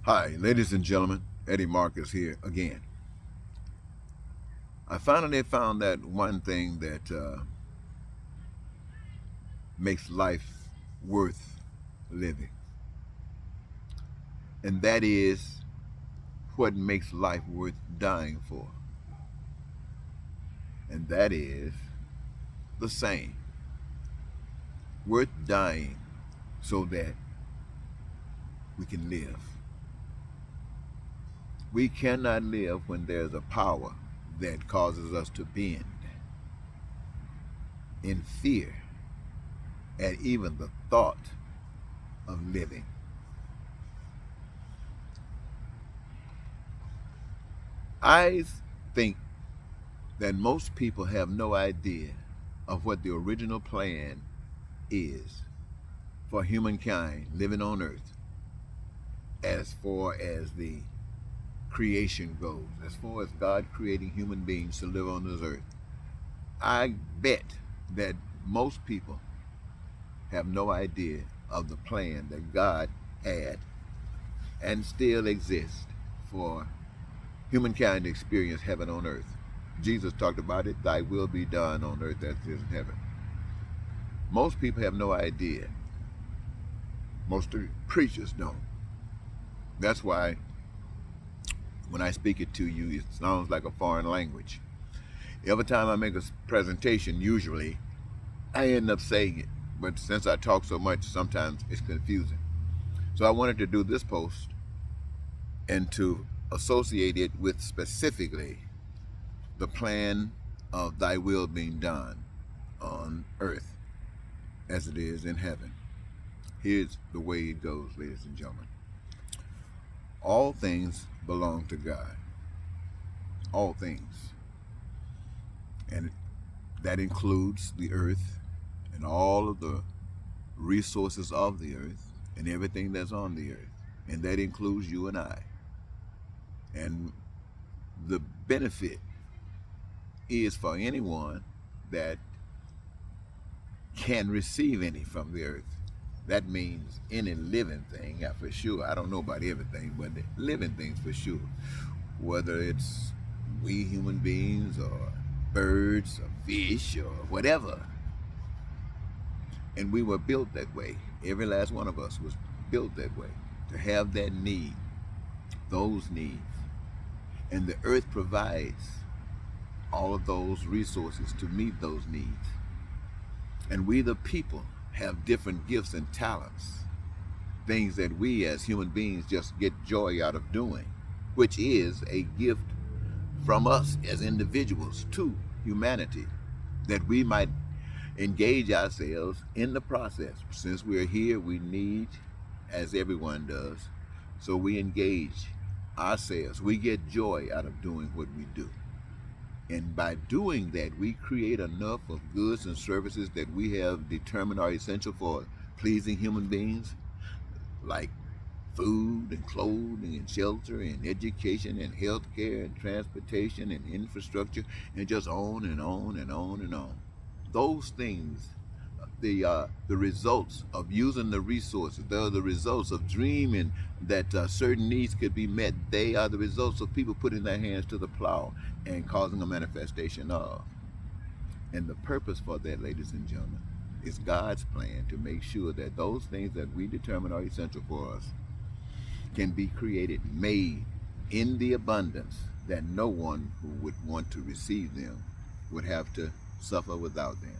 Hi, ladies and gentlemen. Eddie Marcus here again. I finally found that one thing that makes life worth living, and that is what makes life worth dying for, and that is the same: worth dying so that we can live. We cannot live when there's a power that causes us to bend in fear at even the thought of living. I think that most people have no idea of what the original plan is for humankind living on earth as far as the creation goes, as far as God creating human beings to live on this earth. I bet that most people have no idea of the plan that God had and still exists for humankind to experience heaven on earth. Jesus talked about it: thy will be done on earth as it is in heaven. Most people have no idea. Most of the preachers don't. That's why when I speak it to you, it sounds like a foreign language. Every time I make a presentation, usually I end up saying it. But since I talk so much, sometimes it's confusing. So I wanted to do this post and to associate it with specifically the plan of thy will being done on earth as it is in heaven. Here's the way it goes, ladies and gentlemen. All things belong to God. All things. And that includes the earth and all of the resources of the earth and everything that's on the earth. And that includes you and I. And the benefit is for anyone that can receive any from the earth. That means any living thing, yeah, for sure. I don't know about everything, but the living things for sure. Whether it's we human beings or birds or fish or whatever. And we were built that way. Every last one of us was built that way, to have that need, those needs. And the earth provides all of those resources to meet those needs. And we, the people, have different gifts and talents, things that we as human beings just get joy out of doing, which is a gift from us as individuals to humanity, that we might engage ourselves in the process. Since we're here, we need, as everyone does, so we engage ourselves. We get joy out of doing what we do. And by doing that, we create enough of goods and services that we have determined are essential for pleasing human beings, like food and clothing and shelter and education and healthcare and transportation and infrastructure, and just on and on and on and on. Those things, the results of using the resources, they're the results of dreaming that certain needs could be met. They are the results of people putting their hands to the plow and causing a manifestation of. And the purpose for that, ladies and gentlemen, is God's plan to make sure that those things that we determine are essential for us can be created, made in the abundance that no one who would want to receive them would have to suffer without them.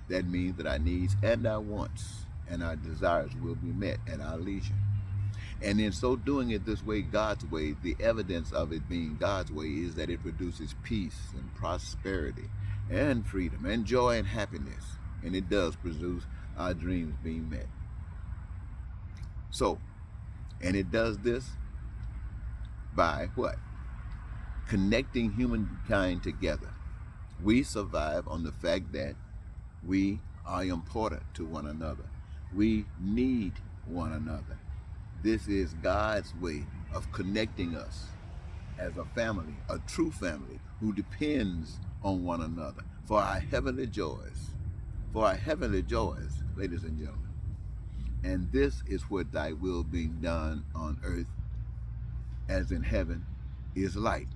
That means that our needs and our wants and our desires will be met at our leisure. And in so doing it this way, God's way, the evidence of it being God's way is that it produces peace and prosperity and freedom and joy and happiness. And it does produce our dreams being met. So, and it does this by what? Connecting humankind together. We survive on the fact that we are important to one another. We need one another. This is God's way of connecting us as a family, a true family who depends on one another for our heavenly joys. For our heavenly joys, ladies and gentlemen. And this is what thy will being done on earth as in heaven is light.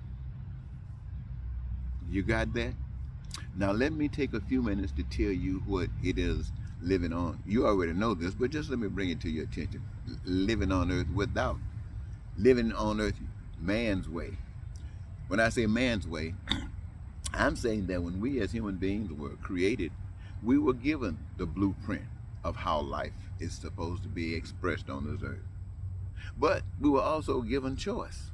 You got that? Now let me take a few minutes to tell you what it is living on. You already know this, but just let me bring it to your attention. Living on earth without living on earth man's way. When I say man's way, I'm saying that when we as human beings were created, we were given the blueprint of how life is supposed to be expressed on this earth. But we were also given choice.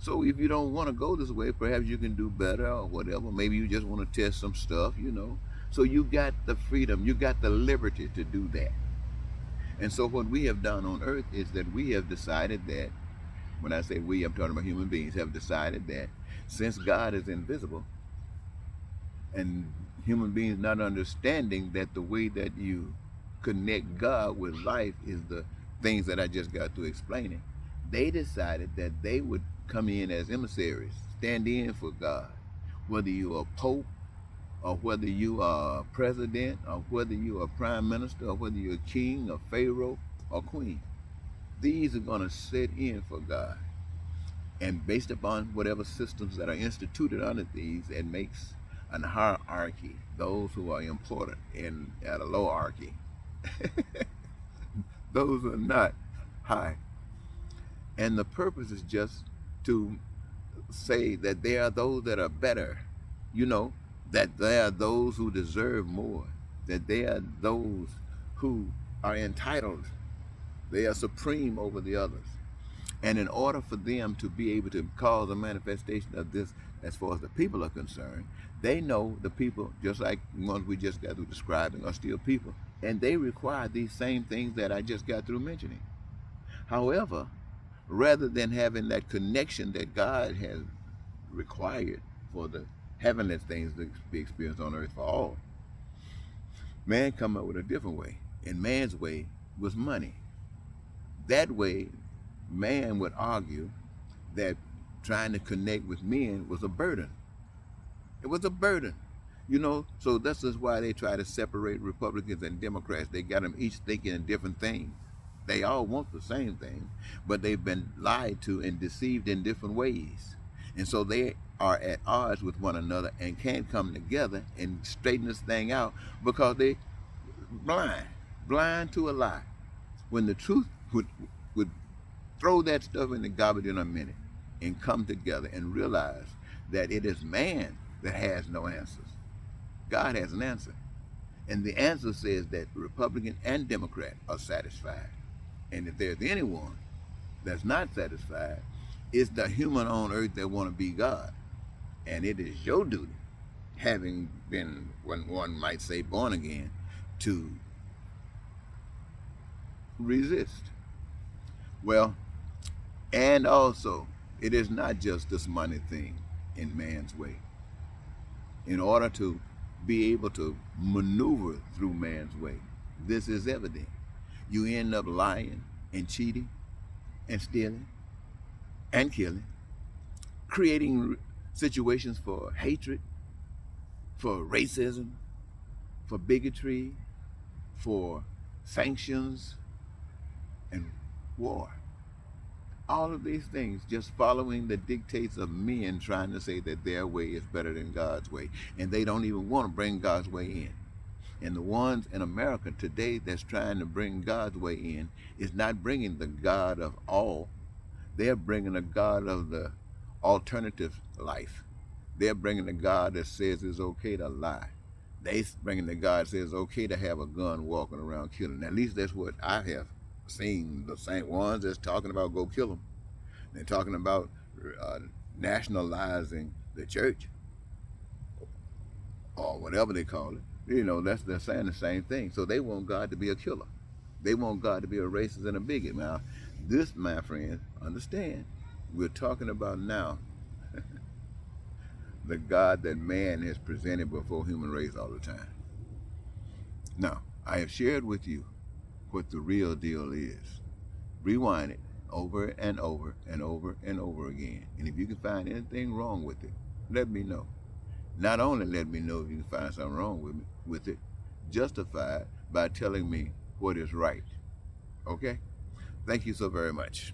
So if you don't want to go this way, perhaps you can do better or whatever. Maybe you just want to test some stuff, you know. So you got the freedom, you got the liberty to do that. And so what we have done on earth is that we have decided that, when I say we, I'm talking about human beings, have decided that since God is invisible and human beings not understanding that the way that you connect God with life is the things that I just got through explaining, they decided that they would come in as emissaries, stand in for God, whether you're a pope or whether you are a president or whether you're a prime minister or whether you're a king or pharaoh or queen. These are going to sit in for God. And based upon whatever systems that are instituted under these, it makes an hierarchy, those who are important, and at a lowarchy. Those are not high. And the purpose is just to say that there are those that are better, you know, that there are those who deserve more, that there are those who are entitled, they are supreme over the others. And in order for them to be able to cause a manifestation of this, as far as the people are concerned, they know the people, just like the ones we just got through describing, are still people. And they require these same things that I just got through mentioning. However, rather than having that connection that God has required for the heavenly things to be experienced on earth for all, man come up with a different way. And man's way was money. That way, man would argue that trying to connect with men was a burden. It was a burden. You know, so this is why they try to separate Republicans and Democrats. They got them each thinking a different thing. They all want the same thing, but they've been lied to and deceived in different ways. And so they are at odds with one another and can't come together and straighten this thing out because they blind to a lie. When the truth would throw that stuff in the garbage in a minute and come together and realize that it is man that has no answers. God has an answer. And the answer says that Republican and Democrat are satisfied. And if there's anyone that's not satisfied, it's the human on earth that want to be God. And it is your duty, having been, one might say, born again, to resist. Well, and also, it is not just this money thing in man's way. In order to be able to maneuver through man's way, this is evident. You end up lying and cheating and stealing and killing, creating situations for hatred, for racism, for bigotry, for sanctions and war. All of these things just following the dictates of men trying to say that their way is better than God's way. And they don't even want to bring God's way in. And the ones in America today that's trying to bring God's way in is not bringing the God of all. They're bringing a God of the alternative life. They're bringing the God that says it's okay to lie. They're bringing the God that says it's okay to have a gun walking around killing. At least that's what I have seen. The same ones that's talking about go kill them. They're talking about nationalizing the church or whatever they call it. You know, they're saying the same thing. So they want God to be a killer. They want God to be a racist and a bigot. Now, this, my friends, understand, we're talking about now the God that man has presented before human race all the time. Now, I have shared with you what the real deal is. Rewind it over and over and over and over again. And if you can find anything wrong with it, let me know. Not only let me know if you can find something wrong with it, justify it by telling me what is right. Okay? Thank you so very much.